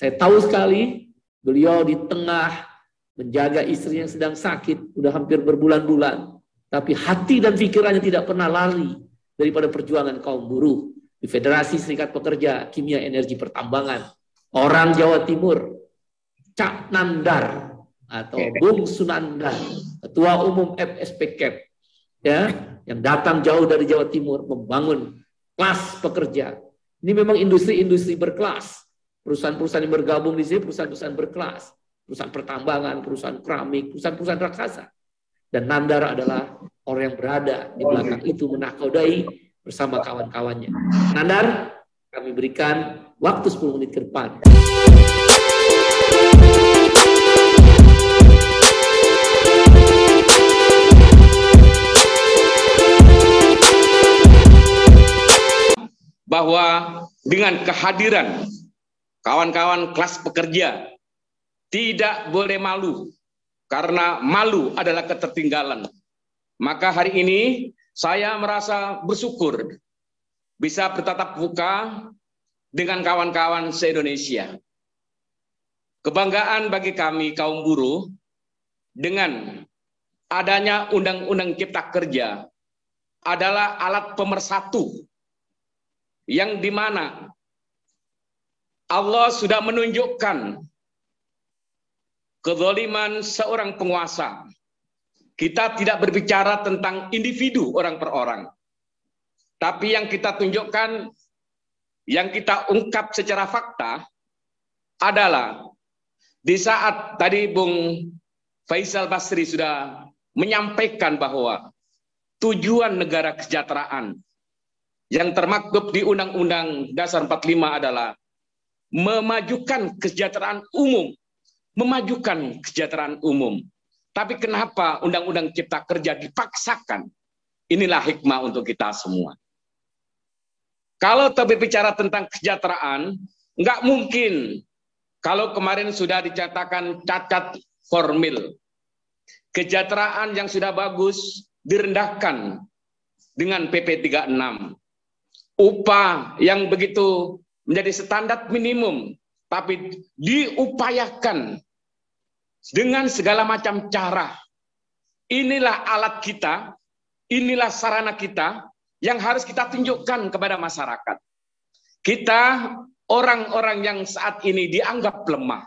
Saya tahu sekali beliau di tengah menjaga istri yang sedang sakit, udah hampir berbulan-bulan. Tapi hati dan pikirannya tidak pernah lari daripada perjuangan kaum buruh di Federasi Serikat Pekerja Kimia Energi Pertambangan. Orang Jawa Timur, Cak Nandar atau Bung Sunandar, Ketua Umum FSPKEP, ya, yang datang jauh dari Jawa Timur membangun kelas pekerja. Ini memang industri-industri berkelas. Perusahaan-perusahaan yang bergabung di sini perusahaan-perusahaan berkelas, perusahaan pertambangan, perusahaan keramik, perusahaan-perusahaan raksasa. Dan Nandar adalah orang yang berada di belakang itu menakodai bersama kawan-kawannya. Nandar, kami berikan waktu 10 menit ke depan. Bahwa dengan kehadiran kawan-kawan kelas pekerja tidak boleh malu, karena malu adalah ketertinggalan. Maka hari ini saya merasa bersyukur bisa bertatap muka dengan kawan-kawan se-Indonesia. Kebanggaan bagi kami kaum buruh dengan adanya Undang-Undang Cipta Kerja adalah alat pemersatu yang dimana Allah sudah menunjukkan kezaliman seorang penguasa. Kita tidak berbicara tentang individu orang per orang, tapi yang kita tunjukkan, yang kita ungkap secara fakta adalah di saat tadi Bung Faisal Basri sudah menyampaikan bahwa tujuan negara kesejahteraan yang termaktub di Undang-Undang Dasar 45 adalah memajukan kesejahteraan umum. Memajukan kesejahteraan umum. Tapi kenapa Undang-Undang Cipta Kerja dipaksakan? Inilah hikmah untuk kita semua. Kalau berbicara tentang kesejahteraan, nggak mungkin kalau kemarin sudah dicatatkan cacat formil. Kesejahteraan yang sudah bagus direndahkan dengan PP 36. Upah yang begitu menjadi standar minimum, tapi diupayakan dengan segala macam cara. Inilah alat kita, inilah sarana kita yang harus kita tunjukkan kepada masyarakat. Kita orang-orang yang saat ini dianggap lemah.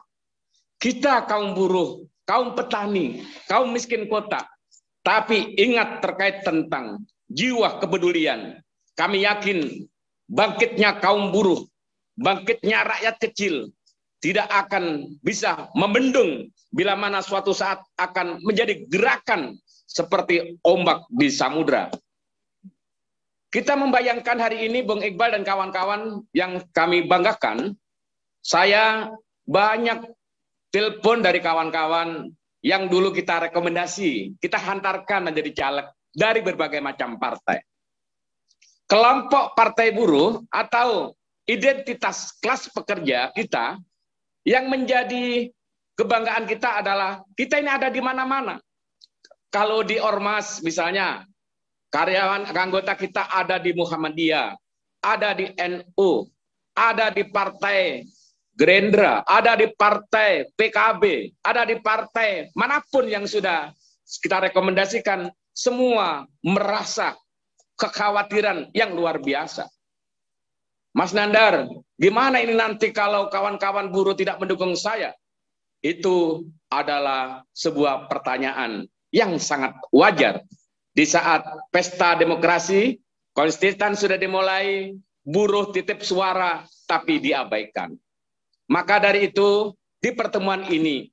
Kita kaum buruh, kaum petani, kaum miskin kota. Tapi ingat terkait tentang jiwa kepedulian. Kami yakin bangkitnya kaum buruh, bangkitnya rakyat kecil tidak akan bisa membendung bila mana suatu saat akan menjadi gerakan seperti ombak di samudra. Kita membayangkan hari ini Bung Iqbal dan kawan-kawan yang kami banggakan, saya banyak telepon dari kawan-kawan yang dulu kita rekomendasi, kita hantarkan menjadi caleg dari berbagai macam partai. Kelompok partai buruh atau identitas kelas pekerja kita yang menjadi kebanggaan kita adalah kita ini ada di mana-mana. Kalau di Ormas misalnya, karyawan anggota kita ada di Muhammadiyah, ada di NU, ada di Partai Gerindra, ada di Partai PKB, ada di partai manapun yang sudah kita rekomendasikan, semua merasa kekhawatiran yang luar biasa. Mas Nandar, gimana ini nanti kalau kawan-kawan buruh tidak mendukung saya? Itu adalah sebuah pertanyaan yang sangat wajar. Di saat pesta demokrasi, konstitusi sudah dimulai, buruh titip suara, tapi diabaikan. Maka dari itu, di pertemuan ini,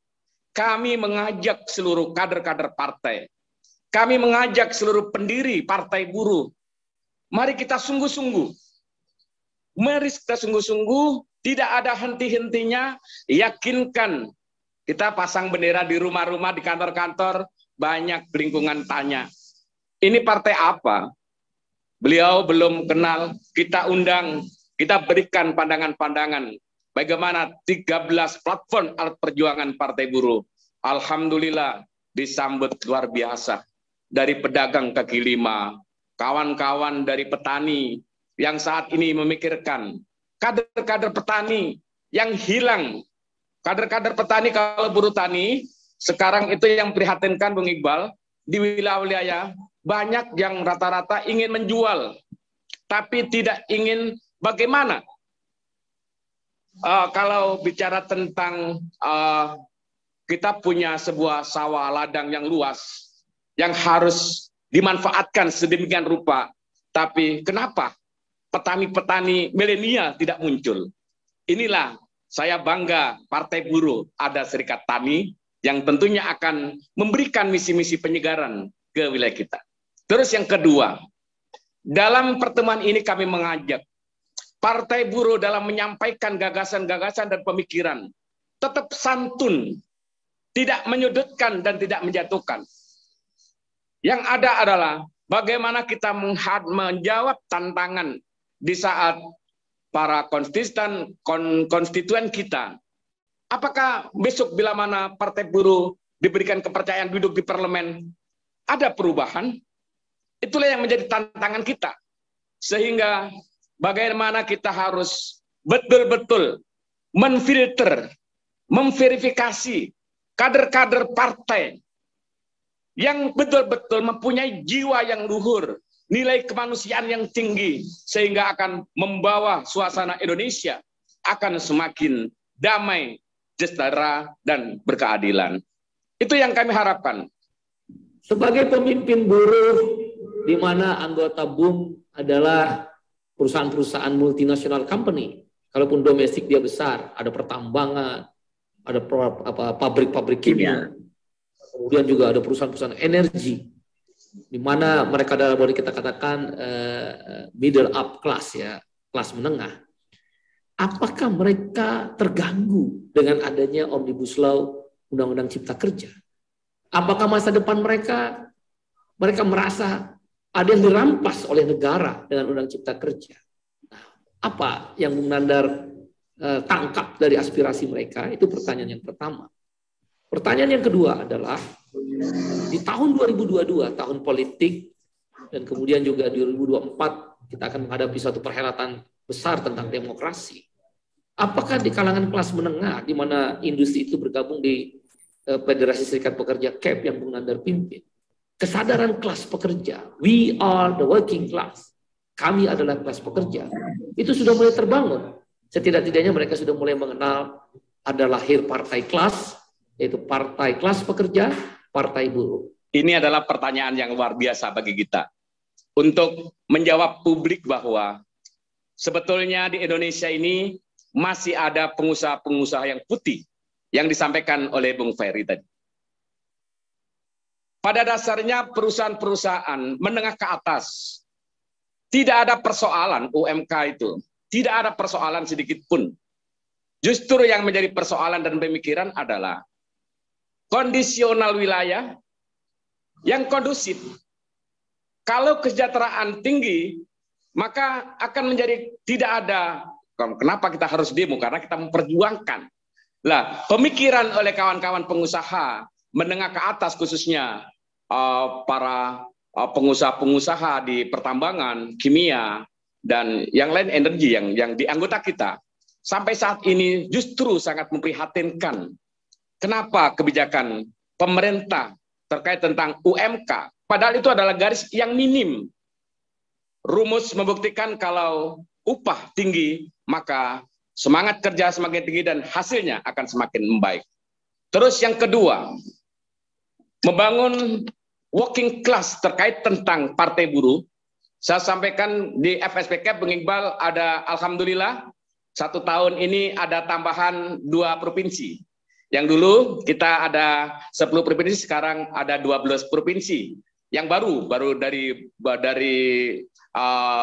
kami mengajak seluruh kader-kader partai, kami mengajak seluruh pendiri partai buruh, mari kita sungguh-sungguh. Mari kita sungguh-sungguh, tidak ada henti-hentinya, yakinkan. Kita pasang bendera di rumah-rumah, di kantor-kantor, banyak lingkungan tanya. Ini partai apa? Beliau belum kenal, kita undang, kita berikan pandangan-pandangan. Bagaimana 13 platform alat perjuangan partai buruh. Alhamdulillah disambut luar biasa. Dari pedagang kaki lima, kawan-kawan dari petani yang saat ini memikirkan kader-kader petani yang hilang Kader-kader petani kalau buruh tani, sekarang itu yang prihatinkan Bung Iqbal, di wilayah-wilayah banyak yang rata-rata ingin menjual, tapi tidak ingin bagaimana. Kalau bicara tentang kita punya sebuah sawah ladang yang luas, yang harus dimanfaatkan sedemikian rupa, tapi kenapa petani-petani milenial tidak muncul? Inilah saya bangga Partai Buruh ada Serikat Tani yang tentunya akan memberikan misi-misi penyegaran ke wilayah kita. Terus yang kedua, dalam pertemuan ini kami mengajak Partai Buruh dalam menyampaikan gagasan-gagasan dan pemikiran tetap santun, tidak menyudutkan dan tidak menjatuhkan. Yang ada adalah bagaimana kita menjawab tantangan di saat para konstituen kita. Apakah besok bila mana Partai Buruh diberikan kepercayaan duduk di parlemen, ada perubahan? Itulah yang menjadi tantangan kita. Sehingga bagaimana kita harus betul-betul menfilter, memverifikasi kader-kader partai yang betul-betul mempunyai jiwa yang luhur, nilai kemanusiaan yang tinggi, sehingga akan membawa suasana Indonesia akan semakin damai, sejahtera, dan berkeadilan. Itu yang kami harapkan. Sebagai pemimpin buruh, di mana anggota BUM adalah perusahaan-perusahaan multinasional company, kalaupun domestik dia besar, ada pertambangan, ada pabrik-pabrik kimia, kemudian juga ada perusahaan-perusahaan energi, di mana mereka adalah boleh kita katakan middle up class, ya, kelas menengah. Apakah mereka terganggu dengan adanya Omnibus Law, Undang-Undang Cipta Kerja? Apakah masa depan mereka merasa ada yang dirampas oleh negara dengan Undang Cipta Kerja? Nah, apa yang Bung Nandar tangkap dari aspirasi mereka? Itu pertanyaan yang pertama. Pertanyaan yang kedua adalah, di tahun 2022, tahun politik, dan kemudian juga di 2024, kita akan menghadapi suatu perhelatan besar tentang demokrasi. Apakah di kalangan kelas menengah, di mana industri itu bergabung di Federasi Serikat Pekerja KEP yang Bung Nandar pimpin, kesadaran kelas pekerja, we are the working class, kami adalah kelas pekerja, itu sudah mulai terbangun. Setidak-tidaknya mereka sudah mulai mengenal ada lahir partai kelas, yaitu partai kelas pekerja, partai buruh. Ini adalah pertanyaan yang luar biasa bagi kita untuk menjawab publik bahwa sebetulnya di Indonesia ini masih ada pengusaha-pengusaha yang putih yang disampaikan oleh Bung Ferry tadi. Pada dasarnya perusahaan-perusahaan menengah ke atas tidak ada persoalan UMK itu, tidak ada persoalan sedikit pun. Justru yang menjadi persoalan dan pemikiran adalah kondisional wilayah yang kondusif. Kalau kesejahteraan tinggi, maka akan menjadi tidak ada. Kenapa kita harus demo? Karena kita memperjuangkan. Lah, pemikiran oleh kawan-kawan pengusaha menengah ke atas, khususnya para pengusaha-pengusaha di pertambangan, kimia, dan yang lain energi yang di anggota kita, sampai saat ini justru sangat memprihatinkan. Kenapa kebijakan pemerintah terkait tentang UMK, padahal itu adalah garis yang minim. Rumus membuktikan kalau upah tinggi, maka semangat kerja semakin tinggi dan hasilnya akan semakin membaik. Terus yang kedua, membangun working class terkait tentang partai buruh. Saya sampaikan di FSPK, Bung Iqbal, ada alhamdulillah 1 tahun ini ada tambahan 2 provinsi. Yang dulu kita ada 10 provinsi, sekarang ada 12 provinsi. Yang baru dari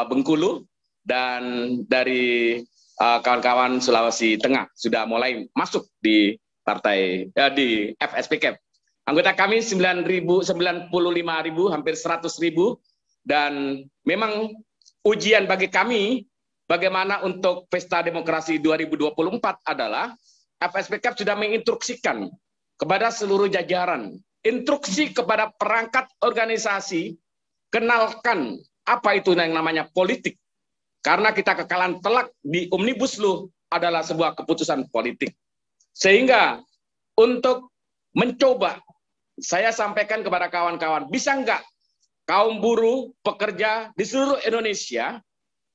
Bengkulu dan dari kawan-kawan Sulawesi Tengah sudah mulai masuk di partai di FSPK. Anggota kami 95.000, hampir 100.000, dan memang ujian bagi kami bagaimana untuk Pesta Demokrasi 2024 adalah FSPK sudah menginstruksikan kepada seluruh jajaran, instruksi kepada perangkat organisasi, kenalkan apa itu yang namanya politik. Karena kita kekalahan telak di Omnibus Law adalah sebuah keputusan politik. Sehingga untuk mencoba, saya sampaikan kepada kawan-kawan, bisa enggak kaum buruh, pekerja di seluruh Indonesia,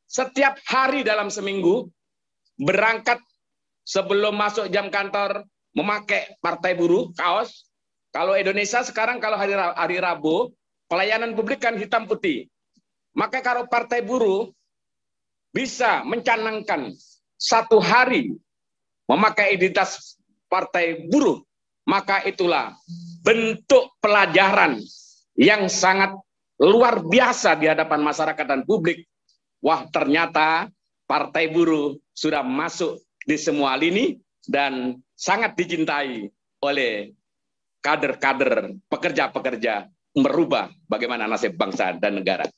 setiap hari dalam seminggu, berangkat sebelum masuk jam kantor, memakai partai buruh, kaos. Kalau Indonesia sekarang, kalau hari Rabu, pelayanan publik kan hitam putih. Maka kalau partai buruh bisa mencanangkan satu hari memakai identitas partai buruh, maka itulah bentuk pelajaran yang sangat luar biasa di hadapan masyarakat dan publik. Wah, ternyata partai buruh sudah masuk di semua lini dan sangat dicintai oleh kader-kader, pekerja-pekerja, merubah bagaimana nasib bangsa dan negara.